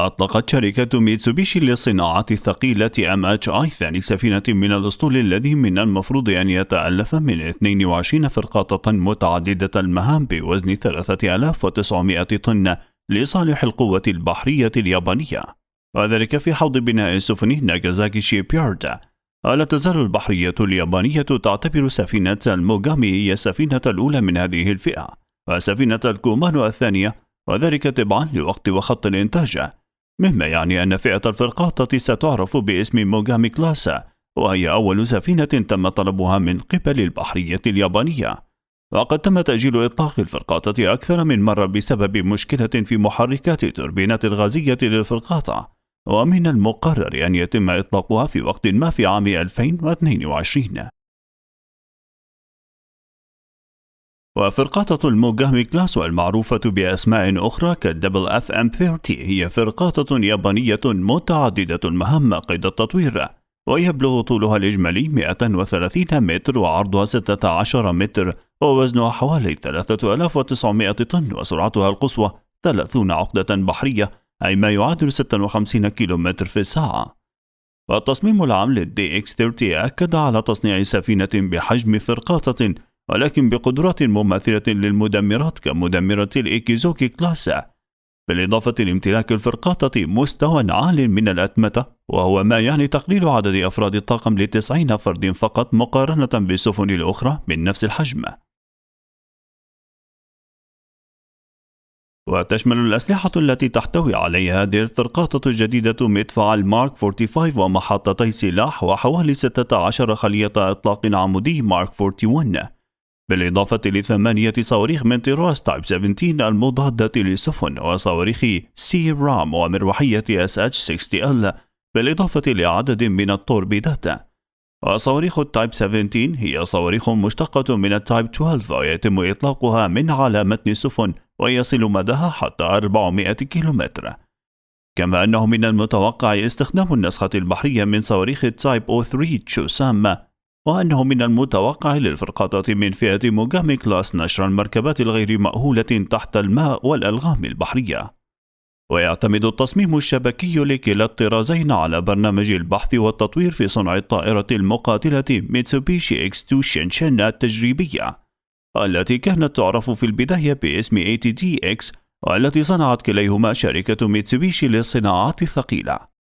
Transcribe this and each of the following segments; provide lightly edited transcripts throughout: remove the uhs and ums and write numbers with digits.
أطلقت شركة ميتسوبيشي للصناعات الثقيلة MHI ثاني سفينة من الأسطول الذي من المفروض أن يتألف من 22 فرقاطة متعددة المهام بوزن 3900 طن لصالح القوة البحرية اليابانية، وذلك في حوض بناء السفن ناغازاكي شيبيارد. ولا تزال البحرية اليابانية تعتبر سفينة الموغامي هي السفينة الأولى من هذه الفئة، وسفينة الكومانو الثانية، وذلك تبعا لوقت وخط الإنتاج، مما يعني أن فئة الفرقاطة ستعرف باسم موغامي كلاس، وهي أول سفينة تم طلبها من قبل البحرية اليابانية. وقد تم تأجيل إطلاق الفرقاطة أكثر من مرة بسبب مشكلة في محركات التوربينات الغازية للفرقاطة، ومن المقرر أن يتم إطلاقها في وقت ما في عام 2022. وفرقاطة الموغامي كلاس المعروفة بأسماء أخرى كالدبل FM30 هي فرقاطة يابانية متعددة المهام قيد التطوير، ويبلغ طولها الإجمالي 130 متر وعرضها 16 متر ووزنها حوالي 3900 طن وسرعتها القصوى 30 عقدة بحرية، أي ما يعادل 56 كيلومتر في الساعة. والتصميم العام للDX30 أكد على تصنيع سفينة بحجم فرقاطة ولكن بقدرات مماثلة للمدمرات كمدمرة الإيكيزوكي كلاس، بالإضافة لامتلاك الفرقاطة مستوى عال من الأتمتة، وهو ما يعني تقليل عدد أفراد الطاقم ل90 فرد فقط مقارنة بالسفن الأخرى من نفس الحجم. وتشمل الأسلحة التي تحتوي عليها هذه الفرقاطة الجديدة مدفع المارك 45 ومحطتي سلاح وحوالي 16 خلية إطلاق عمودي مارك 41، بالإضافة ل8 صواريخ من طراز تايب 17 المضادة للسفن وصواريخ سي رام ومروحية SH-60L، بالإضافة لعدد من التوربيدات. وصواريخ التايب 17 هي صواريخ مشتقة من التايب 12 ويتم إطلاقها من على متن السفن ويصل مداها حتى 400 كيلومتر. كما أنه من المتوقع استخدام النسخة البحرية من صواريخ التايب 03 تشوسام، وأنه من المتوقع للفرقاطة من فئة موغامي كلاس نشر المركبات الغير مأهولة تحت الماء والألغام البحرية. ويعتمد التصميم الشبكي لكلا الطرازين على برنامج البحث والتطوير في صنع الطائرة المقاتلة ميتسوبيشي X2 شينشن التجريبية، التي كانت تعرف في البداية باسم ATTX، والتي صنعت كليهما شركة ميتسوبيشي للصناعات الثقيلة.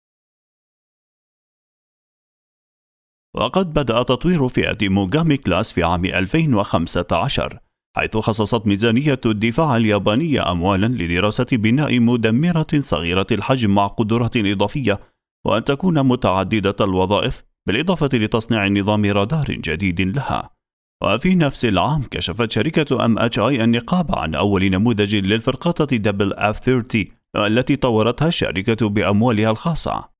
وقد بدأ تطوير فئة موغامي كلاس في عام 2015، حيث خصصت ميزانية الدفاع اليابانية أموالا لدراسة بناء مدمرة صغيرة الحجم مع قدرات إضافية وأن تكون متعددة الوظائف، بالإضافة لتصنيع نظام رادار جديد لها. وفي نفس العام كشفت شركة MHI النقاب عن أول نموذج للفرقاطة F30 التي طورتها الشركة بأموالها الخاصة.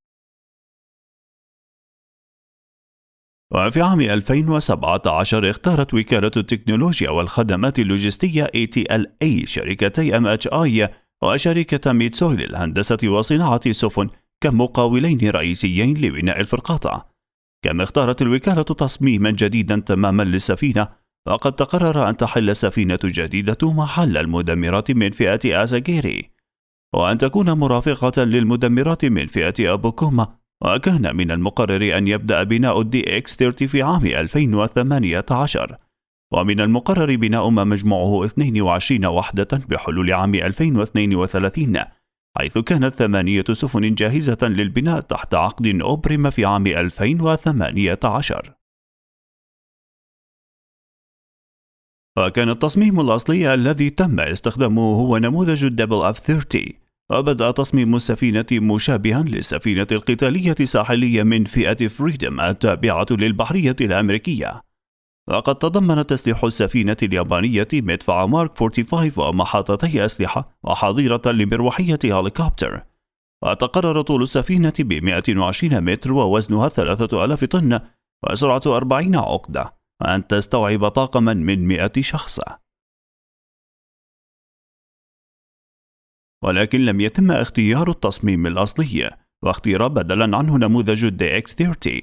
وفي عام 2017 اختارت وكالة التكنولوجيا والخدمات اللوجستية ATLA شركتي MHI وشركة ميتسوي للهندسة وصناعة السفن كمقاولين رئيسيين لبناء الفرقاطة. كما اختارت الوكالة تصميما جديدا تماما للسفينة، وقد تقرر أن تحل السفينة الجديدة محل المدمرات من فئة أساجيري، وأن تكون مرافقة للمدمرات من فئة أبوكوما. وكان من المقرر أن يبدأ بناء DX30 في عام 2018، ومن المقرر بناء ما مجموعه 22 وحدة بحلول عام 2032، حيث كانت 8 سفن جاهزة للبناء تحت عقد أبرم في عام 2018. وكان التصميم الأصلي الذي تم استخدامه هو نموذج F30، وبدأ تصميم السفينة مشابها للسفينة القتالية الساحلية من فئة فريدم التابعة للبحرية الأمريكية. وقد تضمن تسليح السفينة اليابانية مدفع مارك 45 ومحطتي أسلحة وحظيرة لمروحية هليكوبتر. وتقرر طول السفينة ب120 متر ووزنها 3000 طن وسرعة 40 عقدة، وأن تستوعب طاقما من 100 شخص. ولكن لم يتم اختيار التصميم الأصلي، واختير بدلا عنه نموذج DX30.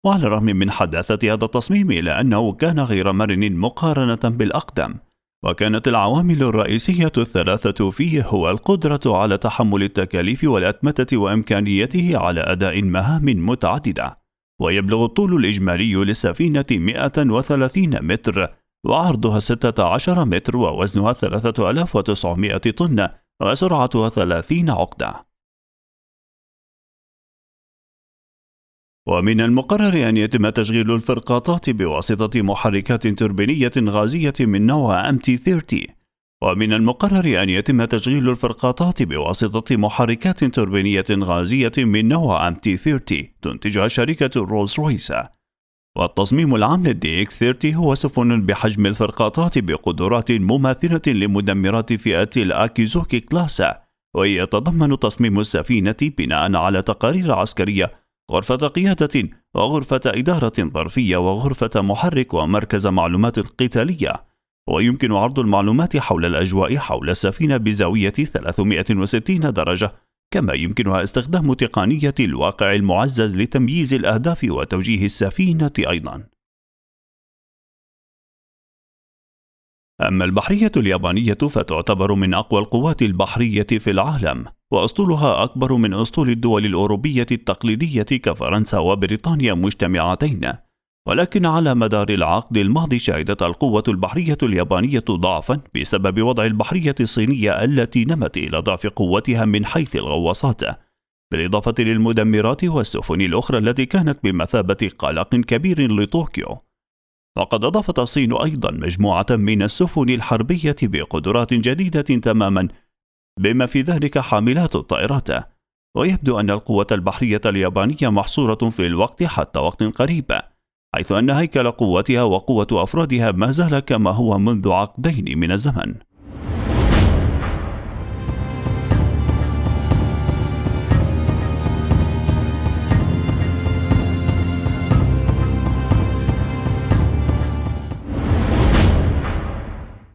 وعلى الرغم من حداثة هذا التصميم إلا أنه كان غير مرن مقارنة بالأقدم، وكانت العوامل الرئيسية الثلاثة فيه هو القدرة على تحمل التكاليف والأتمتة وإمكانيته على أداء مهام متعددة. ويبلغ الطول الإجمالي للسفينة 130 متر، وعرضها 16 متر، ووزنها 3900 طن، وسرعتها 30 عقدة. ومن المقرر أن يتم تشغيل الفرقاطات بواسطة محركات توربينية غازية من نوع MT30. ومن المقرر أن يتم تشغيل الفرقاطات بواسطة محركات توربينية غازية من نوع MT30 تنتجها شركة رولز رويس. والتصميم العام للDX30 هو سفن بحجم الفرقاطات بقدرات مماثلة لمدمرات فئة الأكيزوكي كلاس، ويتضمن تصميم السفينة بناء على تقارير عسكرية غرفة قيادة وغرفة إدارة ظرفية وغرفة محرك ومركز معلومات قتالية. ويمكن عرض المعلومات حول الأجواء حول السفينة بزاوية 360 درجة، كما يمكنها استخدام تقنية الواقع المعزز لتمييز الأهداف وتوجيه السفينة أيضا. أما البحرية اليابانية فتعتبر من أقوى القوات البحرية في العالم، وأسطولها أكبر من أسطول الدول الأوروبية التقليدية كفرنسا وبريطانيا مجتمعتين. ولكن على مدار العقد الماضي شهدت القوة البحرية اليابانية ضعفا بسبب وضع البحرية الصينية التي نمت إلى ضعف قوتها من حيث الغواصات، بالإضافة للمدمرات والسفن الأخرى التي كانت بمثابة قلق كبير لطوكيو. وقد أضافت الصين أيضا مجموعة من السفن الحربية بقدرات جديدة تماما، بما في ذلك حاملات الطائرات. ويبدو أن القوة البحرية اليابانية محصورة في الوقت حتى وقت قريب، حيث أن هيكل قوتها وقوة أفرادها ما زال كما هو منذ عقدين من الزمن.